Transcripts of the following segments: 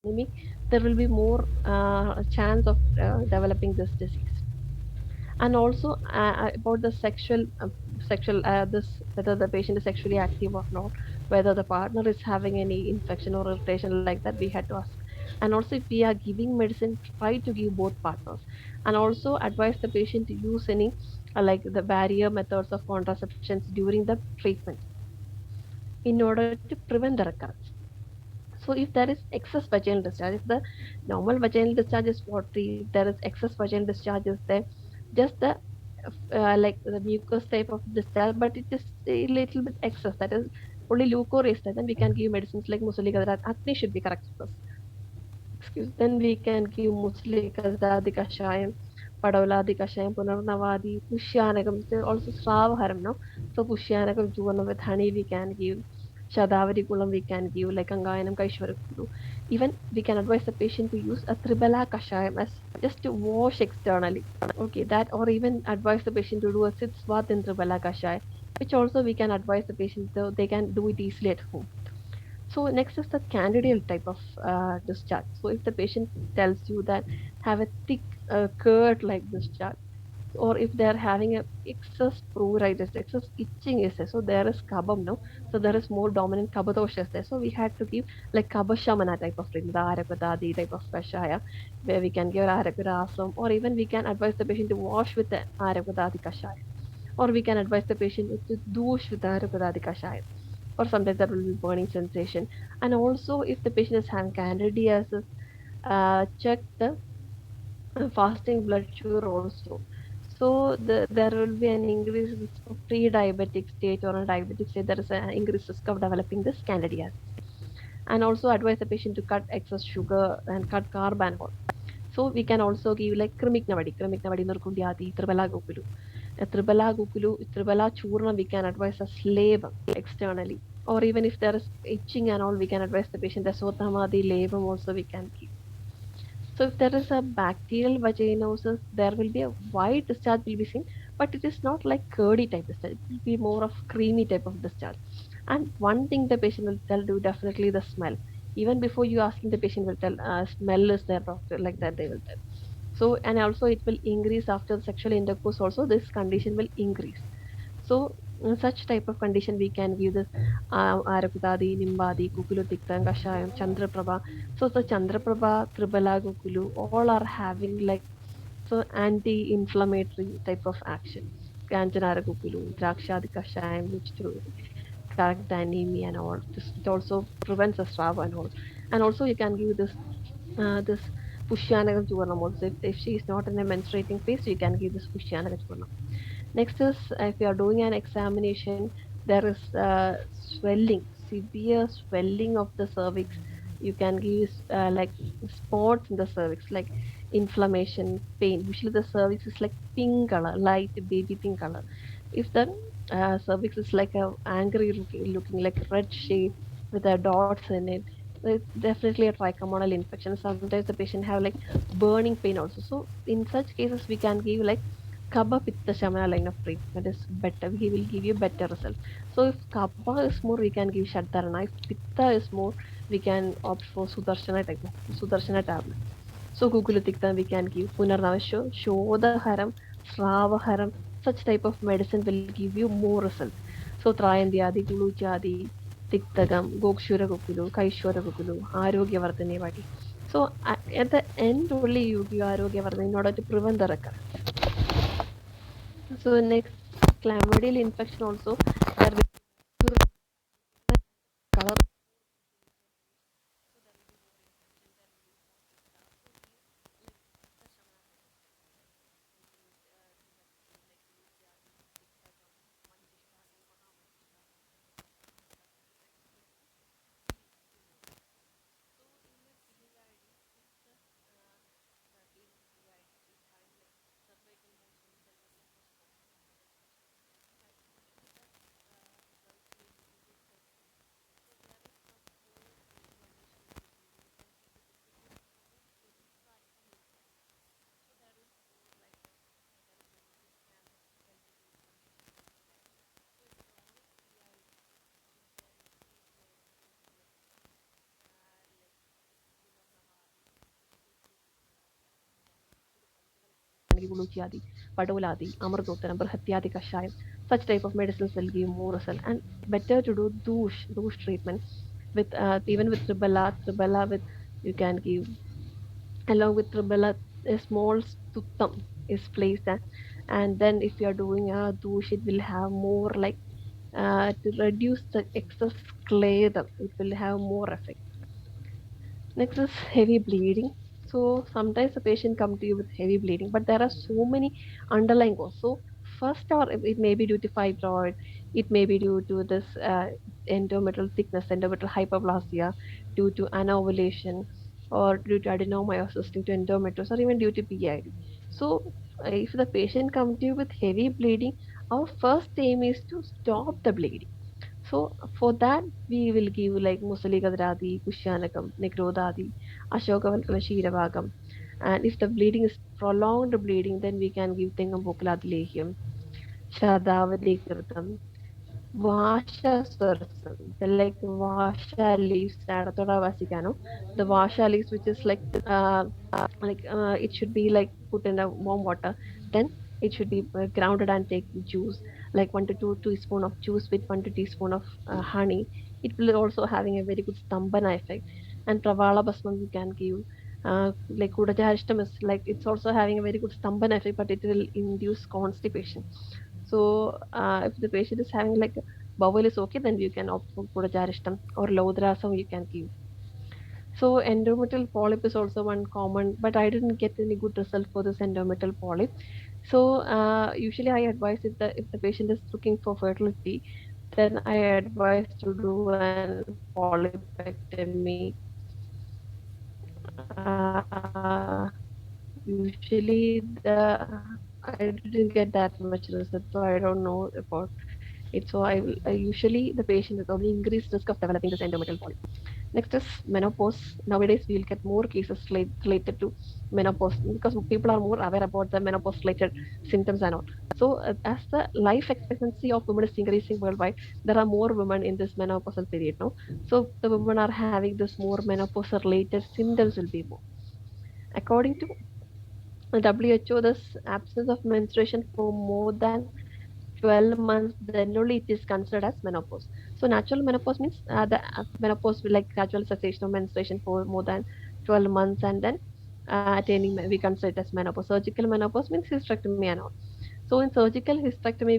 anemia, there will be more chance of developing this disease. And also about the sexual this whether the patient is sexually active or not, whether the partner is having any infection or irritation like that, we had to ask. And also if we are giving medicine, try to give both partners, and also advise the patient to use any like the barrier methods of contraceptions during the treatment in order to prevent the recurrence. So if there is excess vaginal discharge, if the normal vaginal discharge is 40, if there is excess vaginal discharge is there, just the like the mucus type of discharge, but it is a little bit excess, that is only leucorrhea, then we can give medicines like Musaligada. Acne should be correct first. Excuse. Then we can give Musaligada Kashayam, Padavladi Kashayam, Punarnavadi, Pushyanagam, also Sravaharam now. So Pushyanagam Churna with honey we can give. Shadavari Kulam we can give, like Angayanam Kaishwarakulu. Even we can advise the patient to use a Tribala Kashayam as just to wash externally. Okay, that, or even advise the patient to do a sit swath in Tribala Kashaya, which also we can advise the patient so they can do it easily at home. So next is the candidal type of discharge. So if the patient tells you that have a thick curd like discharge, or if they are having a excess pruritus, excess itching is there, so there is kabam, no? So there is more dominant kabadosha is there. So we had to give like kabashamana type of treatment, the arakadadi type of kashaya, where we can give arakadasam, or even we can advise the patient to wash with the arakadadi kashaya, or we can advise the patient to douche with the arakadadi kashaya, or sometimes there will be burning sensation. And also if the patient is having candidiasis, check the fasting blood sugar also. So there will be an increased risk of pre-diabetic state or a diabetic state. There is an increased risk of developing this candidiasis. And also advise the patient to cut excess sugar and cut carb and all. So we can also give like Krimik Navadi Nurkundiati, Tribala Gokulu. Tribala Gokulu, Tribala Churna, we can advise as labor externally. Or even if there is itching and all, we can advise the patient the Sotamadi labor also we can give. So if there is a bacterial vaginosis, there will be a white discharge will be seen, but it is not like curdy type discharge. It will be more of creamy type of discharge. And one thing the patient will tell you definitely the smell. Even before you asking, the patient will tell, smell is there, doctor, like that they will tell. So and also it will increase after sexual intercourse. Also, this condition will increase. So in such type of condition, we can give this Arakutadi, Nimbadi, Kukulu Tiktan, Kashayam, Chandraprabha. So the Chandraprabha, Tribala, Kukulu, all are having like so anti-inflammatory type of action. Kanjanara Kukulu, Drakshadi Kashayam, which to correct the anemia and all. This, it also prevents the Strava and all. And also you can give this Pushyanagam Churnam also. If she is not in a menstruating phase, you can give this Pushyanagam Churnam. Next is if you are doing an examination, there is swelling, severe swelling of the cervix. You can give like spots in the cervix, like inflammation, pain. Usually the cervix is like pink color, light baby pink color. If the cervix is like a angry looking like red shape with the dots in it, it's definitely a trichomonal infection. Sometimes the patient have like burning pain also. So in such cases, we can give like Kapha Pitta Shamana line of treatment is better. He will give you better results. So if Kapha is more, we can give Shadarana. If Pitta is more, we can opt for Sudarshana type of Sudarshana tablets. So Gugulatikta we can give Punarnavasho, Shodhaharam, Sravaharam. Such type of medicine will give you more results. So Trayandyadi, Guluchadi, Tiktagam, Gokshura Gokulu, Kaishwara Gokulu, Arogyavardhane Vadi. So at the end only you give Arogyavardhane in order to prevent the recurrence. So next, chlamydial infection also, there will be color. give Uluchiyadi, Padoladi, Amardotana, Brihatyadi Kashayam. Such type of medicines will give more result. And better to do douche treatment with even with tribella with you can give along with tribella a small stuttam is placed there. And then if you are doing a douche, it will have more like to reduce the excess cledum. It will have more effect. Next is heavy bleeding. So sometimes the patient come to you with heavy bleeding, but there are so many underlying causes. So first, or it may be due to fibroid, it may be due to this endometrial thickness, endometrial hyperplasia, due to anovulation, or due to adenomyosis due to endometriosis, or even due to PID. So if the patient comes to you with heavy bleeding, our first aim is to stop the bleeding. So for that, we will give like Musaligadradi, Kushanakam, Nekrodadi, Ashokavalkala Kshiravagam. And if the bleeding is prolonged bleeding, then we can give Tengambukladlehium, Shadavadikritam, Vasha Swarsam, the like Vasha leaves, Nadatora Vasikano, the Vasha leaves, which is it should be like put in a warm water, then it should be grounded and take juice like 1 to 2 teaspoon of juice with 1 to teaspoon of honey. It will also having a very good stambhana effect. And pravala basmam you can give like kudajarishtam is like it's also having a very good stambhana effect, but it will induce constipation. So if the patient is having like bowel is okay, then you can opt for kudajarishtam or laudrasam you can give. So endometrial polyp is also one common, but I didn't get any good result for this endometrial polyp. So usually I advise if the patient is looking for fertility, then I advise to do an polypectomy. Usually I didn't get that much result, so I don't know about it. So I usually the patient with only increased risk of developing this endometrial polyp. Next is menopause. Nowadays, we will get more cases related to menopause because people are more aware about the menopause related symptoms and all. So, as the life expectancy of women is increasing worldwide, there are more women in this menopausal period now. So, the women are having this more menopause related symptoms will be more. According to WHO, this absence of menstruation for more than 12 months, then only it is considered as menopause. So natural menopause means the menopause will like gradual cessation of menstruation for more than 12 months, and then attaining we consider it as menopause. Surgical menopause means hysterectomy and all. So in surgical hysterectomy,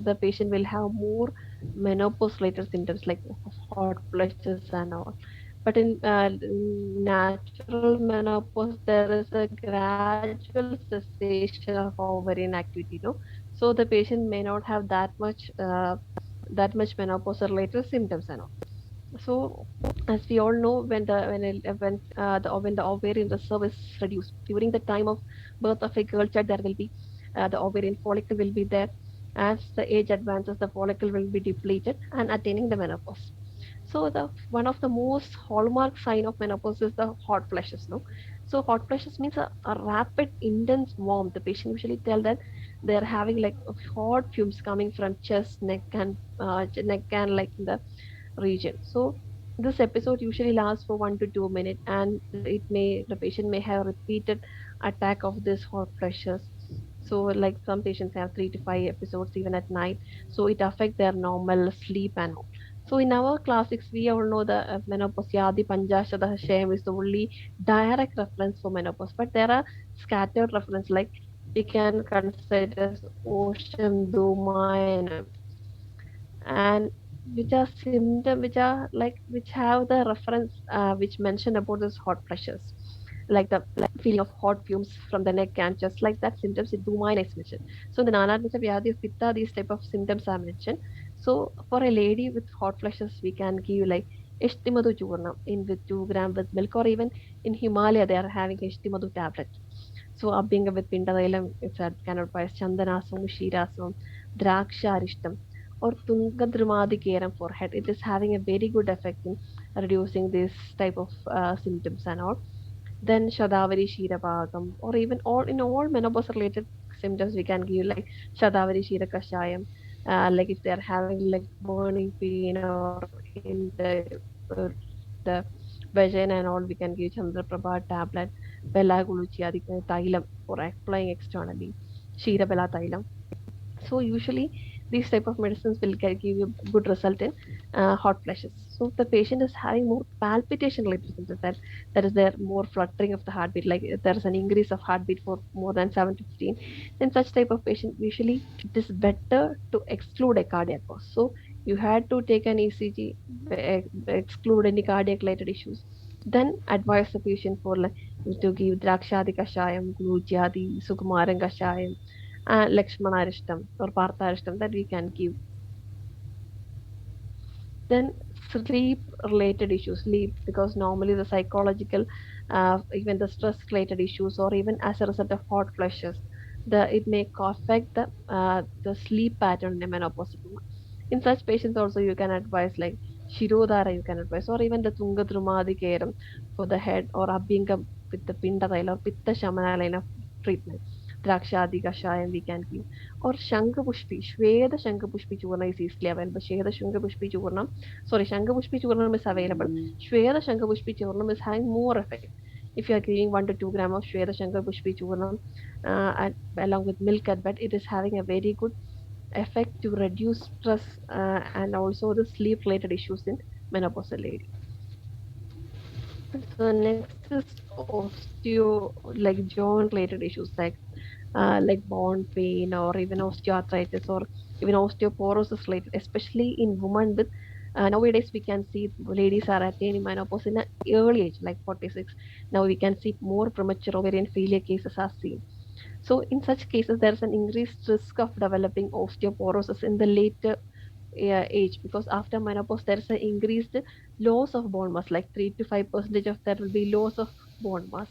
the patient will have more menopause related symptoms like hot flushes and all. But in natural menopause, there is a gradual cessation of ovarian activity, no? So the patient may not have that much menopause related symptoms and all. So as we all know, when the ovarian reserve is reduced during the time of birth of a girl child, there will be the ovarian follicle will be there. As the age advances, the follicle will be depleted and attaining the menopause. So the one of the most hallmark sign of menopause is the hot flashes, no? So hot flashes means a rapid, intense warmth. The patient usually tell that they are having like hot fumes coming from chest, neck and like in the region. So this episode usually lasts for 1 to 2 minutes, and the patient may have repeated attack of this hot flushes. So like some patients have 3 to 5 episodes even at night. So it affect their normal sleep and all. So in our classics, we all know the menopause yadi panjashada shame is the only direct reference for menopause, but there are scattered reference like we can consider it as ocean domainum, and which are symptom which have the reference which mention about this hot flushes, like the feeling of hot fumes from the neck and just like that symptoms in Dumine is mentioned. So the Nana Vyadhi of Pitta, these type of symptoms are mentioned. So for a lady with hot flushes, we can give like Ishtimadu Churnam in with 2 gram with milk, or even in Himalaya they are having Ishtimadu tablet. So Abhinga with Pindadalam, it's a kind of advice, Chandanasam, Shirasam, Draksharishtam, or Tungadrumadikeram for head. It is having a very good effect in reducing this type of symptoms and all. Then Shadavari Shirabhagam, or even all menopause related symptoms, we can give like Shadavari Shira Kashayam, like if they are having like burning pain or in the body, vagina and all, we can give Chandraprabha tablet, Bella Guluchia, Thailam for applying externally, Shira Bella Thailam. So usually these type of medicines will give you good result in hot flashes. So if the patient is having more palpitation related symptoms, that is there more fluttering of the heartbeat, like if there is an increase of heartbeat for more than 7 to 15, in such type of patient usually it is better to exclude a cardiac cause. So you had to take an ECG, exclude any cardiac related issues, then advise the patient for like to give Drakshadi Kashayam, Glujyadi, Sukumaran Kashayam, Lakshmanarishtam or Partharishtam that we can give. Then sleep related issues, sleep, because normally the psychological, even the stress related issues, or even as a result of hot flushes, it may affect the sleep pattern in a menopausal woman. In such patients also you can advise like Shirodhara you can advise, or even the Tunga Drumadi Keram for the head, or Abhinga with the Pinda Taila or Pitta Shamana line of treatment. Drakshadi Kashayam we can give, or Shankapushpi, Shveda Shankapushpi Churna is easily available. Shveda Shankapushpi Churna, sorry, Shankapushpi Churnam is available. Shveda Shankapushpi Churnam is having more effect. If you are giving 1 to 2 gram of Shveda Shankapushpi Churnam along with milk at bed, it is having a very good effect to reduce stress and also the sleep related issues in menopausal lady. So next is osteo, like joint related issues like bone pain or even osteoarthritis or even osteoporosis related, especially in women with nowadays we can see ladies are attaining menopause in an early age like 46. Now we can see more premature ovarian failure cases are seen. So in such cases there is an increased risk of developing osteoporosis in the later age, because after menopause there is an increased loss of bone mass, like 3 to 5% of that will be loss of bone mass.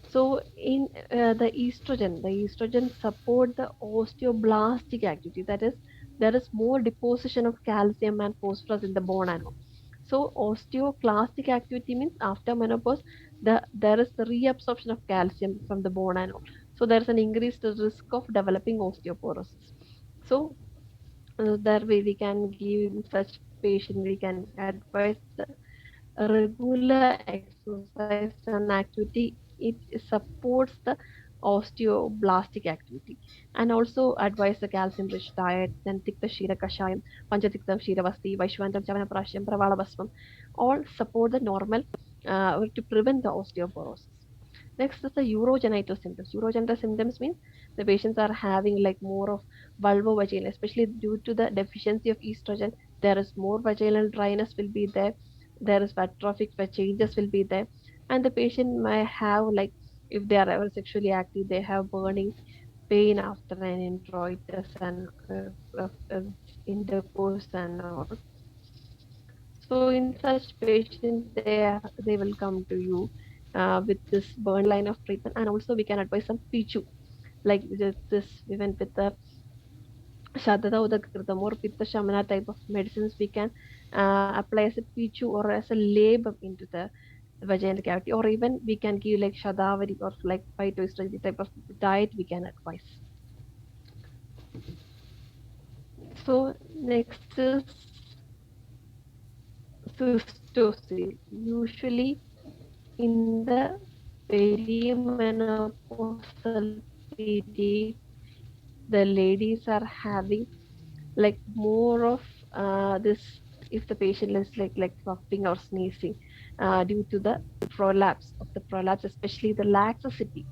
So in the estrogen support the osteoblastic activity. That is, there is more deposition of calcium and phosphorus in the bone and all. So osteoclastic activity means after menopause, there is the reabsorption of calcium from the bone and all. So there is an increased risk of developing osteoporosis. So that way we can give such patient, we can advise the regular exercise and activity. It supports the osteoblastic activity. And also advise the calcium rich diet, then tikta shira kashayam, panchatiktam shira vasti, vaishwantam chavana prashyam, pravala basvam, all support the normal to prevent the osteoporosis. Next is the urogenital symptoms. Urogenital symptoms means the patients are having like more of vulvovaginal, especially due to the deficiency of estrogen. There is more vaginal dryness will be there. There is atrophic changes will be there, and the patient may have like if they are ever sexually active, they have burning pain after an introitus and intercourse and all. So in such patients, they will come to you with this burn line of treatment, and also we can advise some pichu, like this even with the Shadada Udakritam or Pitta Shamana type of medicines, we can apply as a pichu or as a lab into the vaginal cavity, or even we can give like Shadavari or like phytoestrogen type of diet we can advise. So next is cystosil. Usually in the perimenopausal period, the ladies are having like more of this, if the patient is like coughing or sneezing due to the prolapse, especially the laxity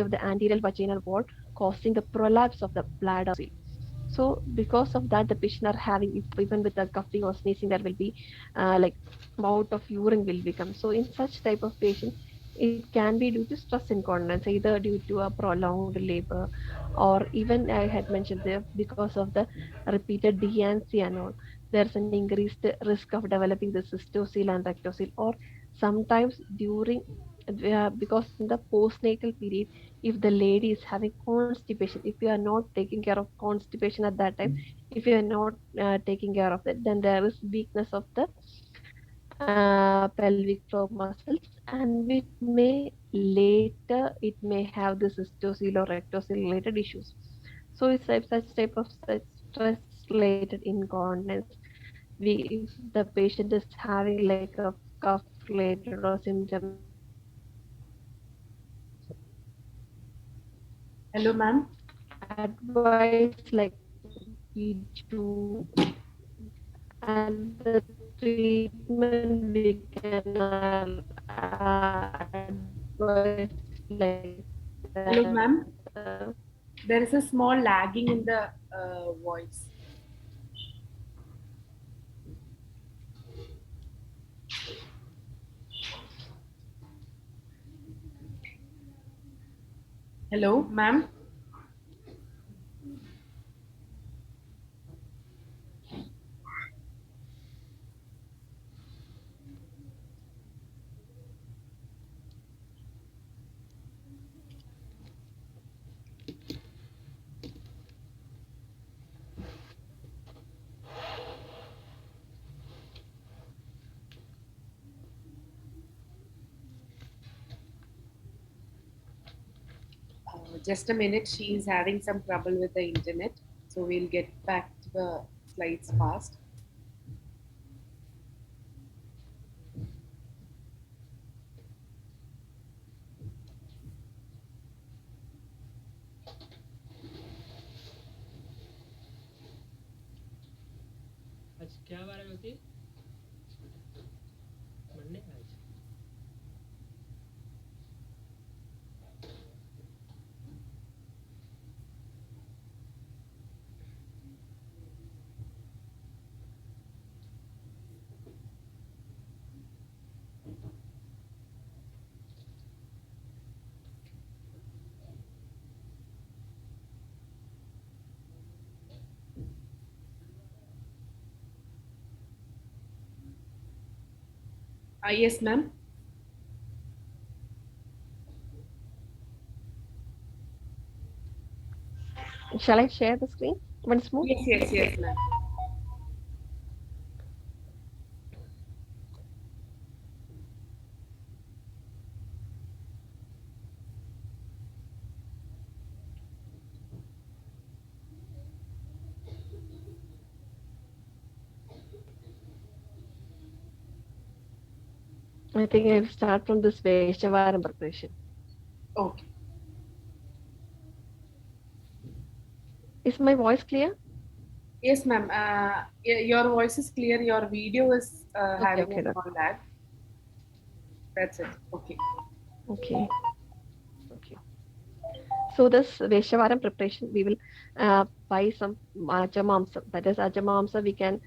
of the anterior vaginal wall, causing the prolapse of the bladder seal. So because of that, the patient are having, if even with the coughing or sneezing, there will be like amount of urine will become. So in such type of patient, it can be due to stress incontinence, either due to a prolonged labor, or even I had mentioned there because of the repeated DNC and all. There's an increased risk of developing the cystocele and rectocele, or sometimes during because in the postnatal period, if the lady is having constipation, if you are not taking care of constipation at that time, if you are not taking care of it, then there is weakness of the pelvic floor muscles, and which may later it may have the cystocele or rectocele related issues. So it's such type of such stress related incontinence. We, if the patient is having like a cough related or symptomatic. Hello, ma'am. Advice like P2 and the treatment we can advise like Hello, ma'am. uh, There is a small lagging in the voice. Hello, ma'am. Just a minute. She is having some trouble with the internet. So we'll get back to the slides fast. आज क्या बारे में होती Monday आज Yes, ma'am. shall I share the screen once more? Yes, yes, yes, ma'am. I think I'll start from this Veshavaram preparation. Okay. Is my voice clear? Yes, ma'am. Your voice is clear. Your video is Okay, having a okay, small lag. That's it. Okay. okay, okay. So this Veshavaram preparation, we will buy some ajamamsa. That is ajamamsa. We can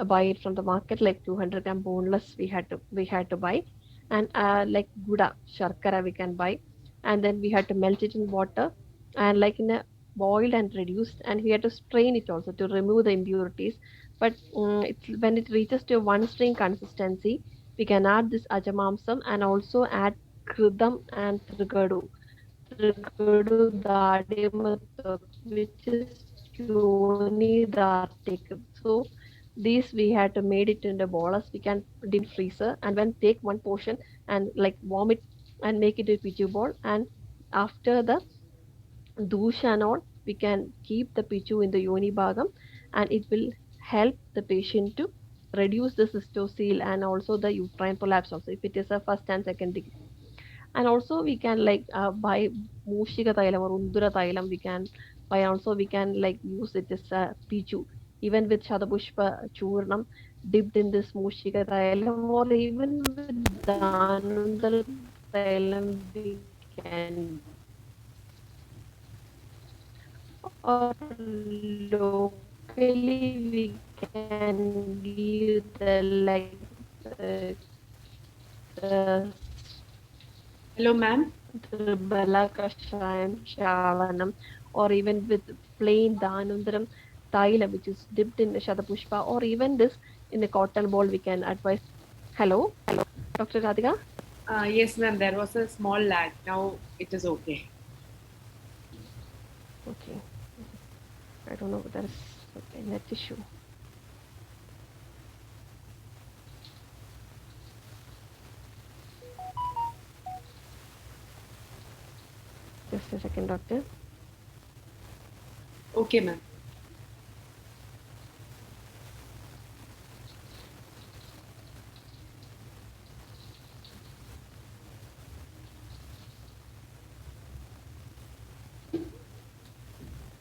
buy it from the market, like 200 gram boneless. We had to buy, and like guda sharkara we can buy, and then we had to melt it in water, and like in a boiled and reduced, and we had to strain it also to remove the impurities. But when it reaches to one strain consistency, we can add this ajamamsam and also add krudam and trigadu. Trigadu Dadimatok, which is Yoni Dartik. So these we had to made it in the bolas. We can put in freezer and when take one portion and like warm it and make it a pichu ball. And after the douche and all, we can keep the pichu in the yoni bhagam and it will help the patient to reduce the cystocele and also the uterine prolapse also if it is a first and second degree. And also we can like buy Mushika Thailam or Undura Thailam. We can buy also we can like use it as a pichu. Even with Shadapushpa Churnam dipped in this Mushika Thailam or even with Danundal Thailam we can or locally we can give the like the Hello, ma'am. Tribala Kashayam Shavanam, or even with plain Danundaram Taila, which is dipped in Shadapushpa, or even this in a cotton ball, we can advise. Hello, Dr. Radhika? Yes, ma'am. There was a small lag. Now it is okay. Okay, I don't know, there is okay, net issue. Just a second, doctor. Okay, ma'am.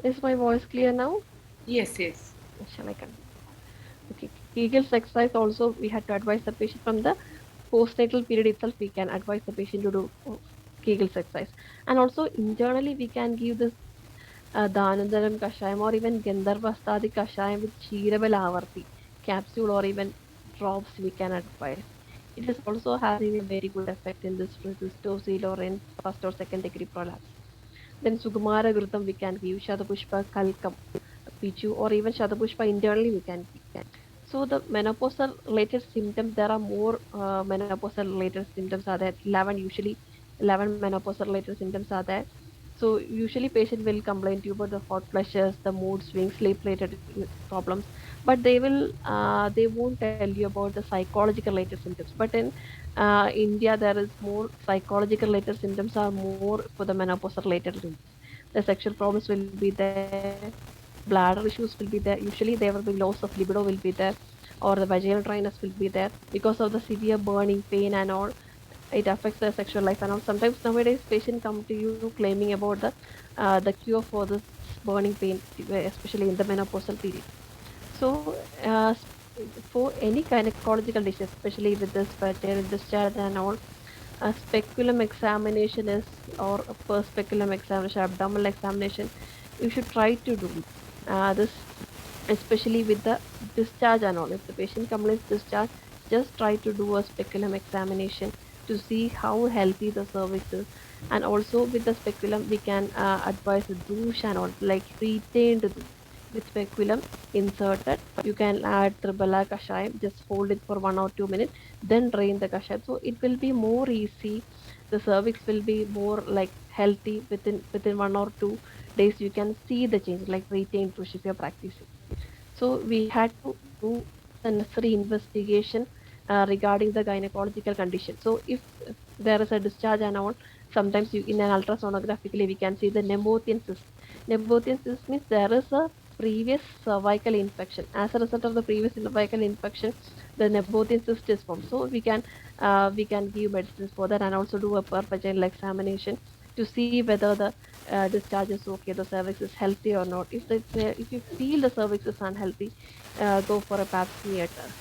Is my voice clear now? Yes, yes. Shall I continue? Okay. Kegel's exercise also we had to advise the patient from the postnatal period itself. We can advise the patient to do Kegel's exercise, and also internally we can give this Dhanandaram Kashayam or even Gandharvastadi Kashayam with Cheerable Avarti capsule or even drops we can advise. It is also having a very good effect in this reduced dosage or in first or second degree prolapse. Then Sukumara Grutam we can give, Shatapushpa Kalkam, Pichu, or even Shatapushpa internally we can give. So the menopausal related symptoms, there are more menopausal related symptoms are there. 11 usually 11 menopausal related symptoms are there. So usually patient will complain to you about the hot flushes, the mood swings, sleep related problems, but they won't tell you about the psychological related symptoms. But in India, there is more psychological related symptoms are more for the menopausal related symptoms. The sexual problems will be there, bladder issues will be there. Usually there will be loss of libido will be there, or the vaginal dryness will be there because of the severe burning pain and all. It affects their sexual life and all. Sometimes nowadays patients come to you claiming about the cure for this burning pain, especially in the menopausal period. So, for any gynecological disease, especially with this bacterial discharge and all, a speculum examination is, or a per speculum examination, abdominal examination, you should try to do this, especially with the discharge and all. If the patient complains discharge, just try to do a speculum examination to see how healthy the cervix is. And also with the speculum, we can advise a douche and all, like retained douche with speculum inserted. You can add tribala kashayam, just hold it for 1 or 2 minutes, then drain the kashayam. So it will be more easy. The cervix will be more like healthy within 1 or 2 days. You can see the change, like retained douche if you're practicing. So we had to do the necessary investigation regarding the gynecological condition. So if there is a discharge and all, sometimes you in an ultrasonographically we can see the Nemotian cyst. Nemotian cyst means there is a previous cervical infection. As a result of the previous cervical infection, the Nemotian cyst is formed. So we can give medicines for that and also do a per vaginal examination to see whether the discharge is okay, the cervix is healthy or not. If you feel the cervix is unhealthy, go for a pap smear test.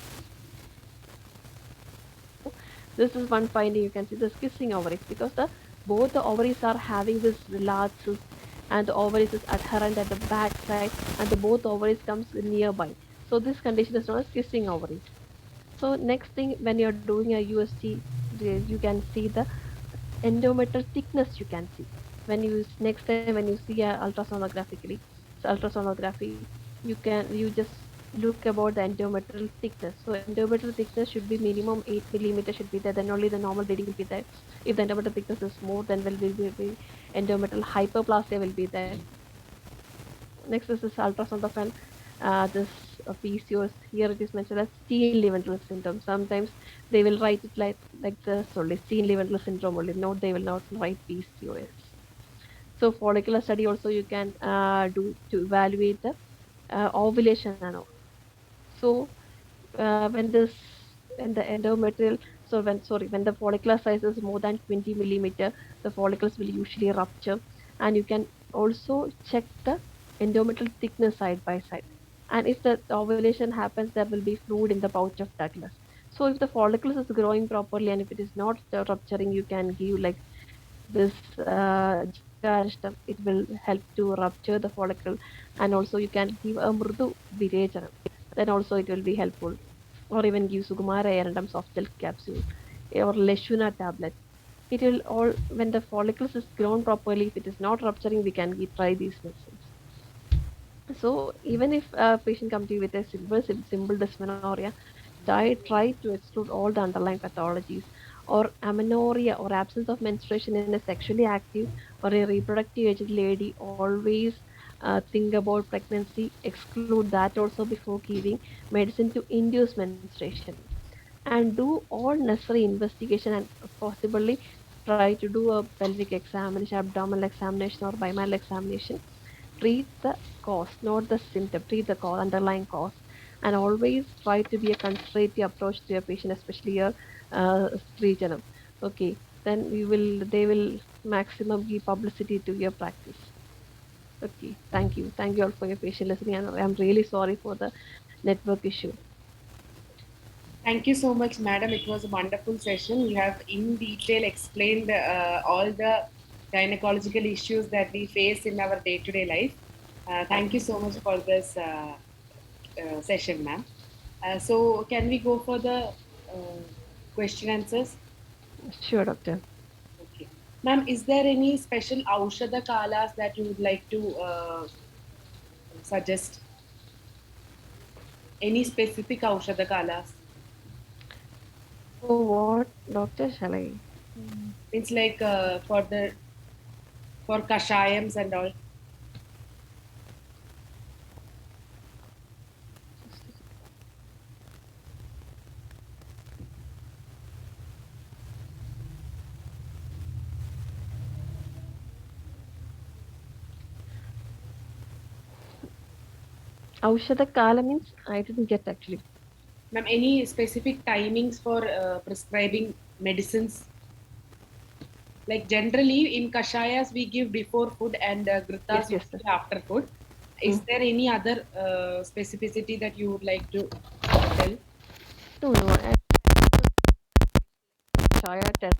So this is one finding you can see the kissing ovaries because the both the ovaries are having this large cyst and the ovaries is adherent at the back side and the both ovaries comes nearby. So this condition is known as kissing ovaries. So next thing when you're doing a USG, you can see the endometrial thickness you can see when you next time when you see a ultrasonographically. So ultrasonography, you just look about the endometrial thickness. So endometrial thickness should be minimum 8 millimeter should be there, then only the normal reading will be there. If the endometrial thickness is more, then will be endometrial hyperplasia will be there. Next is this ultrasound of an this PCOS. Here it is mentioned as Steen-Leventhal syndrome. Sometimes they will write it like this only, Steen-Leventhal syndrome only. No, they will not write PCOS. So follicular study also you can do to evaluate the ovulation and all. So when the endometrial, so when the follicular size is more than 20 millimeter, the follicles will usually rupture, and you can also check the endometrial thickness side by side. And if the ovulation happens, there will be fluid in the pouch of Douglas. So if the follicles is growing properly and if it is not rupturing, you can give like this Jika Arishtam. It will help to rupture the follicle, and also you can give a Mrudu Virechana. Then also it will be helpful. Or even give Sukumara Erandam soft gel capsule or Leshuna tablet. It will all when the follicles is grown properly. If it is not rupturing, we can try these medicines. So even if a patient comes to you with a simple dysmenorrhea, try to exclude all the underlying pathologies or amenorrhea or absence of menstruation in a sexually active or a reproductive aged lady. Always think about pregnancy. Exclude that also before giving medicine to induce menstruation. And do all necessary investigation and possibly try to do a pelvic examination, abdominal examination, or bimanual examination. Treat the cause, not the symptom. Treat the cause, underlying cause, and always try to be a conservative approach to your patient, especially your regional. Okay, then they will maximum give publicity to your practice. Okay, thank you. Thank you all for your patient listening. And I'm really sorry for the network issue. Thank you so much, madam. It was a wonderful session. You have in detail explained all the gynecological issues that we face in our day to day life. Thank you so much for this session, ma'am. So, can we go for the question answers? Sure, doctor. Okay. Ma'am, is there any special Aushadha Kalas that you would like to suggest? Any specific Aushadha Kalas? For what, doctor, shall I? It's like for kashayams and all. Aushadha Kala means I didn't get actually. Ma'am, any specific timings for prescribing medicines? Like generally in kashayas we give before food and Yes, gritas yes, sir. usually after food. Hmm. Is there any other specificity that you would like to tell? No, no. I Shaya test